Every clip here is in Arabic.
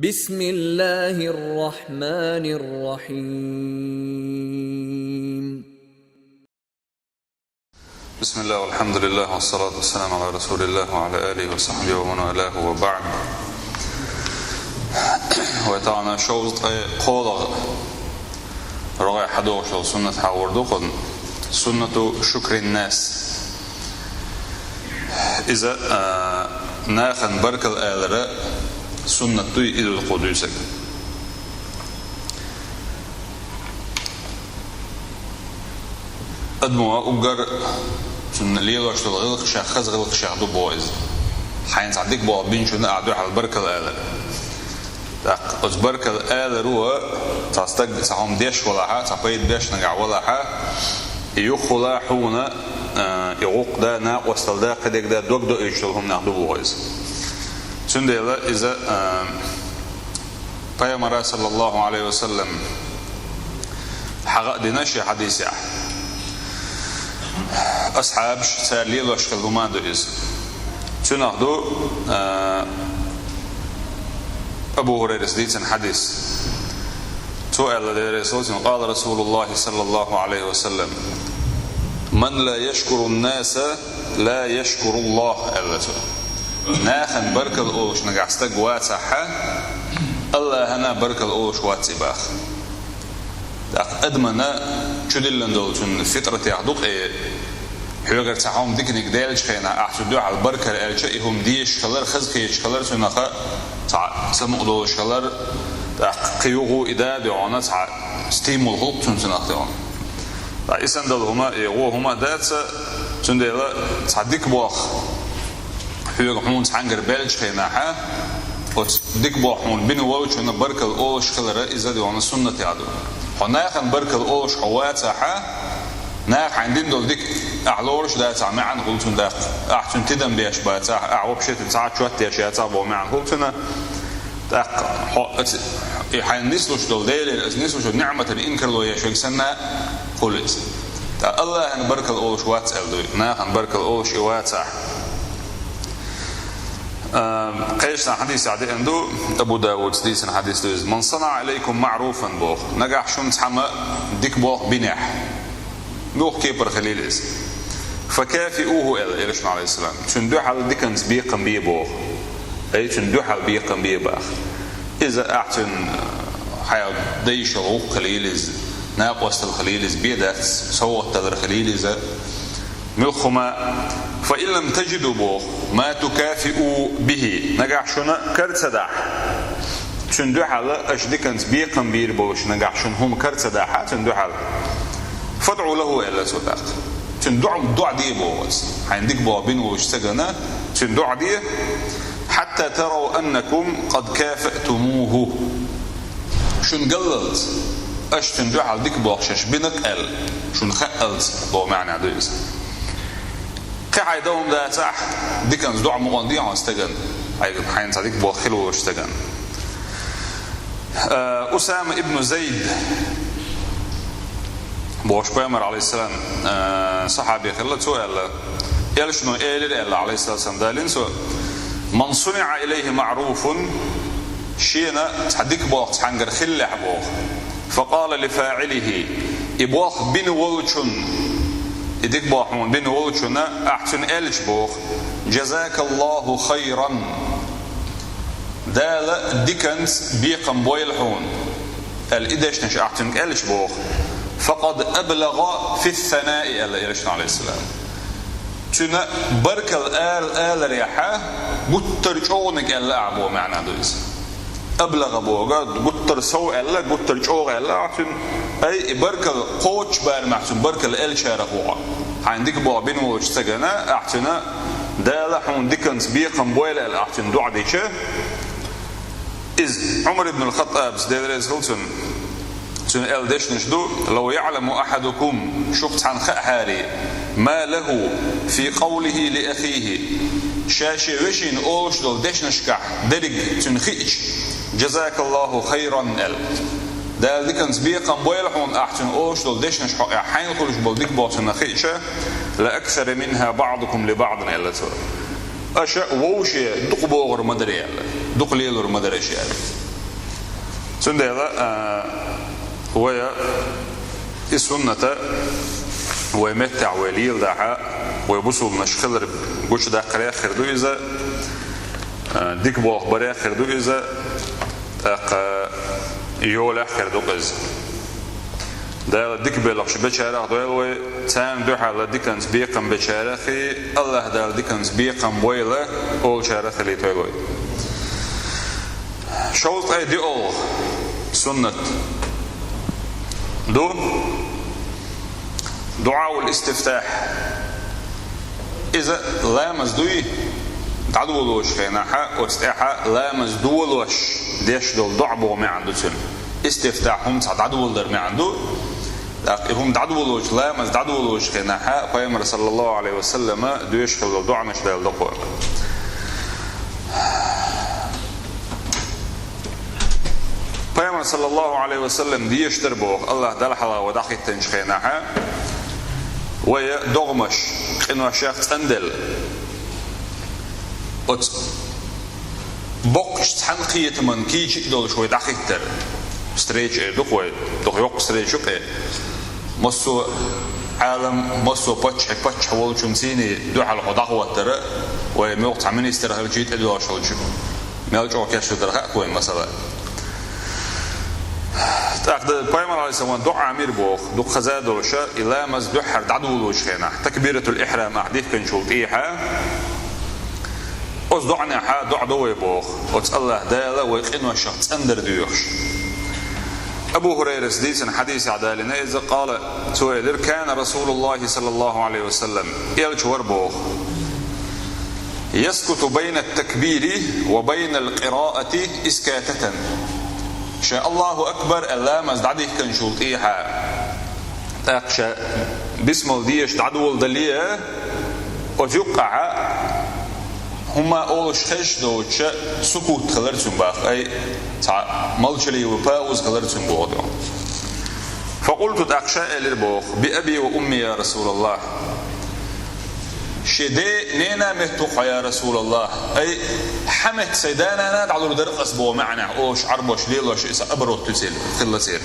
بسم الله الرحمن الرحيم. بسم الله والحمد لله والصلاة والسلام على رسول الله وعلى آله وصحبه ومن والاه وبعد. ويتعنا شوط قوضة رغي حدوش سنة حاوردوخن سنة شكر الناس. إذا ناخن برك الآلرة سنة إلى القدوسك أدموا أجر سنة ليه وش تلغلق شخص غلق شخص بويز حين صدق بوا بين شو نقعدوا على البركة الآلة أز بركة الآلة روى تصدق سهم ديش ولا ها تبيد ديش نجع ولا ها يخلا حونا يغوق ده ناق وصل ده قدك ده دوق دو يشتغلهم نقدو بويز سندلا إذا پیغمبر صلى الله عليه وسلم حق ديناشي حديث أصحاب سالي لوش كلمان دويز سنقدو أبو هريرة ديتن حديث سؤال الرسول قال رسول الله صلى الله عليه وسلم من لا يشكر الناس لا يشكر الله أبدا ناخن بركة الأوش نجعستك واتحة الله هنا بركة الأوش واتباخ أدمنا شدلن دولتون فترة يعدوك حيوغر تحوم ديك نقدالش خينا أحسدو على البركة الألشة هم ديش كلر خزقيش كلر سنخا سمو دولش كلر قيوغو إداد يعونا ستيمول هوب سنخا إسان دول هما دات سندلا تصدق بواخ حيوغ حمون تحنجر بالش خيناها وتصدق بواحمون بينو ووش هنا بركة الأولش كلر إذا دي وانا سنة يعدو هناخن بركة الأولش حواتها ناخ عندين دول ديك أعلورش دات معن قلتون داق أحسن تدم بيش باتاع أعوب شيء تساعد شوية تيشياتها بو معن قلتنا داق حين نسلوش دول ديلي نسلوش نعمة الإنكر لو يشوك سنة قلت الله أن بركة الأولش واتسأل دوي ناخن بركة الأولش واتسع قيشنا حديث عدي عنده أبو داود سديسنا حديث دوز من صنع عليكم معروفا بوخ نجح شمس حما ديك بوخ بناح بوخ كيبر خليلز فكافئوه إلى عليه السلام شندوح على ديكنز بيقم بيه بوخ أي شندوح على بيقم بيه باخ إذا أعتن حياة ديش غوق خليلز ناقوست الخليلز بيدات صوت تدر خليلز ملخما فإن لم تجدوا بوخ ما تكافئوا به نجح شنا كرتسداح شندوح على أشدكنز بيقم بير بوش نجح شن هم كرتسداحات شندوح على فادعوا له إلا سوداق شندوع دع دي بوز عندك بوابين وش سجنا شندوع دي حتى تروا أنكم قد كافأتموه شن قللت أشتن دع على ديك بوخشش بينك ال شن خقلت بو معنى عدويس كحي دوم ده تاح ديكنز دع مغندية استجن حين صديق بوخلو واستجن أسامة ابن زيد بوش بيامر عليه السلام صحابي خلت سؤال يلا شنو إيه عليه الصلاة والسلام دالين سؤال من صنع إليه معروف شينا تحديك بوخ تحنجر خلي حبوخ فقال لفاعله إبوخ بين ووشن إديك بوخ بين ووشن أحسن إلش بوخ جزاك الله خيرا دال ديكنس بيقم بويلحون الإدش نش أحسن إلش بوخ فقد أبلغ في الثناء إلى إلشنا عليه السلام تنا برك الآل ريحة قطر شونك إلا أعبو معنا دويس أبلغ بوغا قطر سو إلا قطر شوغ إلا عشان أي برك القوش بار معشان برك الآل شارقوها عندك بوابين وش سجنا أحسنا ده لحون ديكنس بيقم بويل إلا عشان دع ديشه إذ عمر بن الخطاب سديرز هولسون سن ديش نشدو لو يعلم أحدكم شخص عن خاري ما له في قوله لأخيه شاشي وشين أوش دول ديش نشكح درج تنخيش جزاك الله خيرا ده ديكنس بيقم بويلحون أحسن أوش دول ديش نشكح حين خلش بولديك بوتن نخيشة لأكثر منها بعضكم لبعض إلا ترى أشياء ووشي دق بوغر مدري دق ليلور مدري شيء سنديلا ويا السنة ويمتع وليل دعاء ويبصوا نشخلر بوش دا قرية خردو إذا ديك بو أخبارية خردو إذا يولا خردو إذا دا ديك بلقش بشارة دويل تام دوحة لديكنز بيقم بشارة خي الله دا ديكنز بيقم ويلا أول شارة خلي تويلوي شولت أي دي أول سنة دعاء الاستفتاح إذا لا مزدوي تعدولوش خيناحا واستحا لا مزدولوش ديش دول دعبو ما عنده سن استفتاحهم تعدول در ما عنده هم تعدولوش لا مزدولوش خيناحا فيمر صلى الله عليه وسلم دويش خلو دعا مش دال دقوة فيمر صلى الله عليه وسلم ديش دربو الله دلحلا وداخل تنشخيناحا ويا دغمش إنه شيخ تندل بقش تحنقية من كيش دول شوي دقيقتر ستريج دقوي دقيق ستريج شقي مصو عالم مصو باتش حول شمسيني دو على قدقوة ترى وموقت عمني استرهل جيت ادو شو مالجو كاش درها كوين مثلا تأخذ البيمر عليه السلام دعاء عمير بوخ دو خزاد وشاء إلا مزدحر دعدولوش خينا تكبيرة الإحرام أحديث كن شوطيها أصدعني حا دع دوي بوخ وتسأله دالا ويقين والشخص أندر ديوخش أبو هريرة سديس حديث عدالنا إذا قال سويدر كان رسول الله صلى الله عليه وسلم يلجور بوخ يسكت بين التكبير وبين القراءة إسكاتة شاء الله أكبر ألا مزدعده كان شوطيها تاقشا بسم الديش تعدول دلية وتوقع هما أولش خش دوتش سكوت خلرتهم باق أي مالشلي وباوز خلرتهم بوضع فقلت تاقشا للبوخ بأبي وأمي يا رسول الله شدي نينا مهتوق يا رسول الله أي حمد سيدانا نادعو درقص بو معنا أوش عربوش ليلوش إسا أبروت تسيل خلصير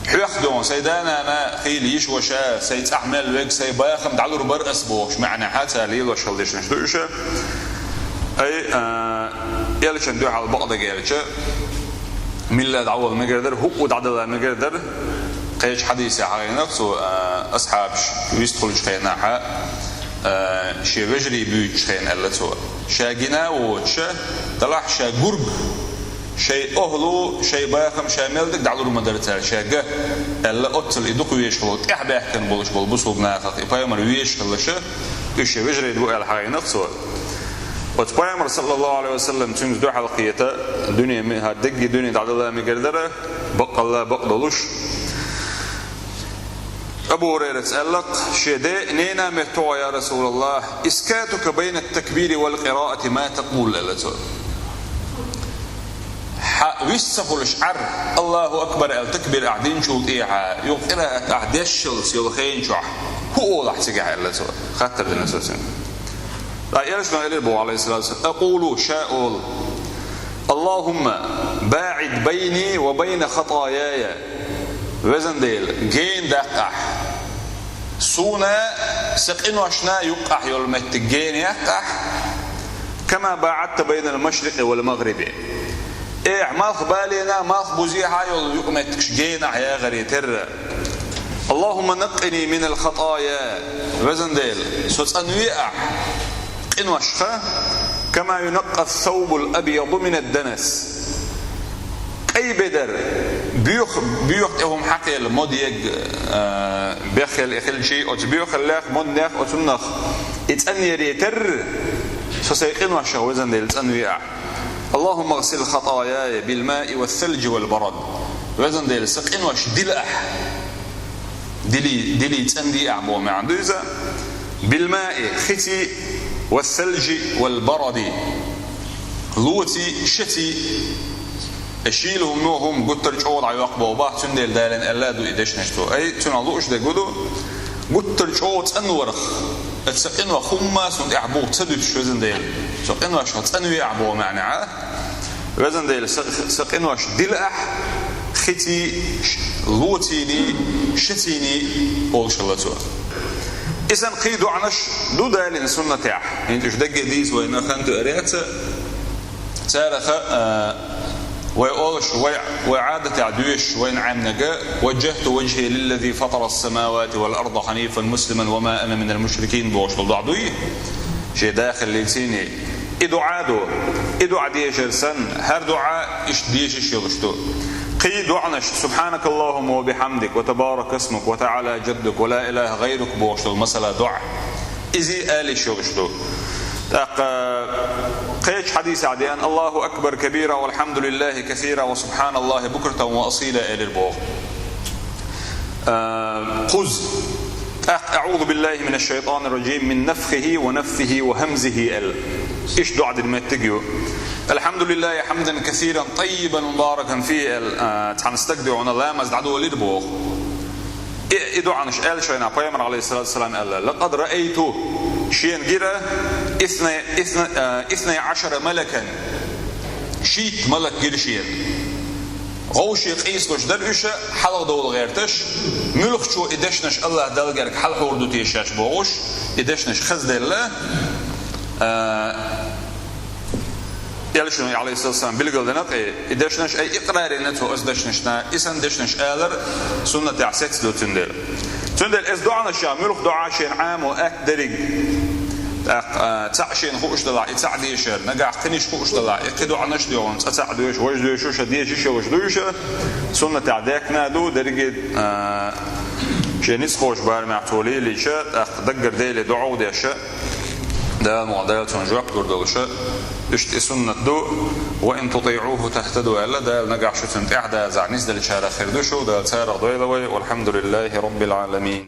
حيخدون سيدانا أنا خيليش وشا سيد أحمل ويك سيباخم دعو برقص بوش معنا حتى ليلوش خليش نشدوشا أي يلش ندوح على البعض قيلش من لا دعوه المقردر هو دعوه المقردر قيش حديثي حقي نفسه أصحاب يستخلج خيناحا شي وجري بيوت خين ألتو شاقنا وش طلع شا قرب شي أهلو شي باخم شي ملدك دعلو المدرسة شاقه ألا أتل إدوك ويشخلو إحبا يحكن بولش بالبسو بناخط إبايمر ويشخلش شي وجري دو الحقي نفسه وتبايمر صلى الله عليه وسلم تنز دو حلقية الدنيا منها دقي دنيا دعلو الله مقردره بق الله بقدلوش أبو هريرة سألك شداء نينا مهتوى يا رسول الله إسكاتك بين التكبير والقراءة ما تقول للتو ويسفل الشعر الله أكبر التكبير أعدين شوط إيحا يقرأ أعدشل سيلخين شوح هو الله حسيقها للتو خاتر للنسوسين لا يرشنا إلي البو عليه الصلاة والسلام أقول شاء اللهم باعد بيني وبين خطاياي وزن ديل جين دقح سونا سقين وشنا يقح يلمت جين يقح كما باعدت بين المشرق والمغرب إيه مالخ بالينا مالخ بوزيحا يقمت جين يا غريتر اللهم نقني من الخطايا وزن ديل سوتنويع إن وشخه كما ينقى الثوب الأبيض من الدنس أي بدر بيوخ هم حقي الموديج بيخل إخل شيء أو بيوخ الله مودنخ أو تنخ إتأني ريتر سيقين وشهوزن ديل تأنويع اللهم اغسل خطاياي بالماء والثلج والبرد وزن ديل سقين وش دلأح دلي تأندي أعبو معدوزة بالماء ختي والثلج والبرد لوتي شتي اشيلهم نوهم قلت رجعوا على يقبوا باه تندل دالن الا دو ايدش نشتو اي تنالوش ده قدو قلت رجعوا تنورخ تسقنوا خما سند اعبو تدب شوزن ديل تسقنوا شو تنوي اعبو معناه وزن ديل سقينوش دلأح ختي لوتيني شتيني أولش الله تعالى إذن قيدوا عنش دو دالين سنة تاح انتوش دق ديز وإن خانتو أريات تارخ ويقولش وعادة عدوش وين عامنجا وجهت وجهي للذي فطر السماوات والأرض حنيفا مسلما وما أنا من المشركين بوش الضعدوي شيء داخل لسيني إدو عديش السن هر دعاء إش ديش يغشتو قي دعنش سبحانك اللهم وبحمدك وتبارك اسمك وتعالى جدك ولا إله غيرك بوش المسألة دعاء إزي آلي يغشتو قيش حديث عديان الله أكبر كبيرا والحمد لله كثيرا وسبحان الله بكرة وأصيلا إلى البوغ خذ أعوذ بالله من الشيطان الرجيم من نفخه ونفثه وهمزه إيش دعاء المتجيو الحمد لله حمدا كثيرا طيبا مباركا فيه تنستقدعون الله مزدعدوا للبوغ إدو عن شأل شينا بيامر عليه الصلاة والسلام قال لقد رأيت شين جرا 12 ملكا شيت ملك جرشين غوشي قيس لوش درجة حلق دول غيرتش ملخ شو إدشنش الله دلقرك حلق وردو تيشاش بوغوش إدشنش خزد الله يالشون عليه الصلاة والسلام بلغل دنات إدشنش أي إقرار نتو أزدشنشنا إسان دشنش آلر سنة عسكس دو تندل إز دعنا الشام ملخ دعا شين عام وأك درق تعشين خوش دلع يتعديشر نجح تنيش خوش دلع يقدوا عنش ديون تعديش وجدوش وش ديش وجدوش سنة تعديكنا دو درجة شيء نسخوش بار معتولي ليشة دقر ديلي دعو ديشة ده معدل تنجح دردوشة اشت سنة دو وإن تطيعوه تهتدوا إلا ده نجح شو تنت إحدى زعنيس ده لشارع خيردوشو ده سارع ضيلوي والحمد لله رب العالمين.